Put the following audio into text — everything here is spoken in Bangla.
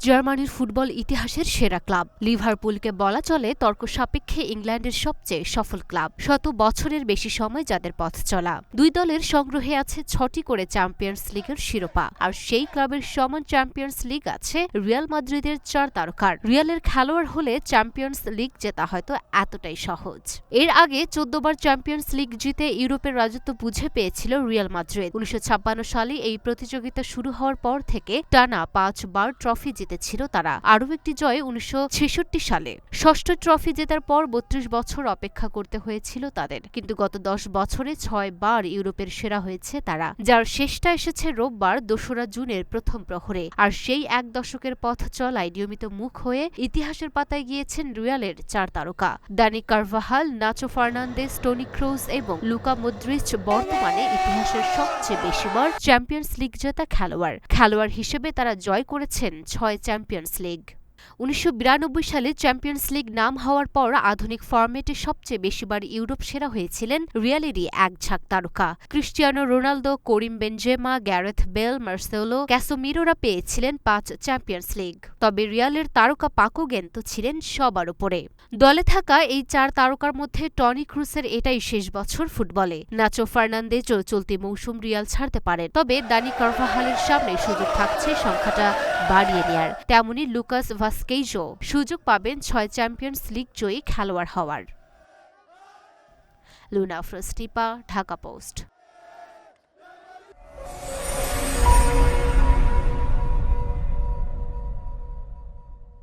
জার্মানির ফুটবল ইতিহাসের সেরা ক্লাব। লিভারপুলকে বলা চলে তর্ক সাপেক্ষে ইংল্যান্ডের সবচেয়ে সফল ক্লাব। 100 বছরের বেশি সময় যাদের পথ চলা। দুই দলের সংগ্রহে আছে 6টি করে চ্যাম্পিয়ন্স লিগের শিরোপা। আর সেই ক্লাবের সমান চ্যাম্পিয়ন্স লিগ আছে রিয়াল মাদ্রিদের 4 তারকার। রিয়ালের খেলোয়াড় হলে চ্যাম্পিয়ন্স লিগ জেতা হয়তো এতটাই সহজ। এর আগে 14 বার চ্যাম্পিয়ন্স লিগ জিতে ইউরোপের রাজত্ব বুঝে পেয়েছিল রিয়াল মাদ্রিদ। 1956 সালে এই প্রতিযোগিতা শুরু হওয়ার পর থেকে টানা 5 বার ট্রফি জিতেছিল তারা। আরও একটি জয় 1966 সালে। ষষ্ঠ ট্রফি জেতার পর 32 বছর অপেক্ষা করতে হয়েছিল তাদের। কিন্তু গত 10 বছরে 6 বার ইউরোপের সেরা হয়েছে তারা, যার শেষটা এসেছে রোববার 2রা জুনের প্রথম প্রহরে। আর সেই এক দশকের পথ চলায় নিয়মিত মুখ হয়ে ইতিহাসের পাতায় গিয়েছেন রিয়ালের 4 তারকা। Dani Carvajal, Nacho Fernandez, Toni Kroos এবং লুকা মদ্রিচ বর্তমানে ইতিহাসের সবচেয়ে বেশিবার চ্যাম্পিয়ন্স লিগ জেতা খেলোয়াড় হিসেবে তারা জয় করেছেন 6 চ্যাম্পিয়ন্স লিগ। 1992 সালে চ্যাম্পিয়ন্স লিগ নাম হওয়ার পর আধুনিক ফরম্যাটে সবচেয়ে বেশিবার ইউরোপ সেরা হয়েছিলেন রিয়ালেরই এক ঝাঁক তারকা। Cristiano Ronaldo, Karim Benzema, Gareth Bale, Marcelo, ক্যাসেমিরোরা পেয়েছিলেন 5 চ্যাম্পিয়ন্স লিগ। তবে রিয়ালের তারকা পাকো গেন্ত ছিলেন সবার উপরে। দলে থাকা এই 4 তারকার মধ্যে টনি ক্রুসের এটাই শেষ বছর ফুটবলে। নাচো ফার্নান্দেজও চলতি মৌসুম রিয়াল ছাড়তে পারেন। তবে দানি কারভাহালের সামনে সুযোগ থাকছে সংখ্যাটা বাড়িয়ে নেয়ার। তেমনি লুকাস ভাস্কেইজো সুযোগ পাবেন 6 চ্যাম্পিয়ন্স লিগ জয়ী খেলোয়াড় হওয়ার। লুনা ফ্রস্টিপা, ঢাকা পোস্ট।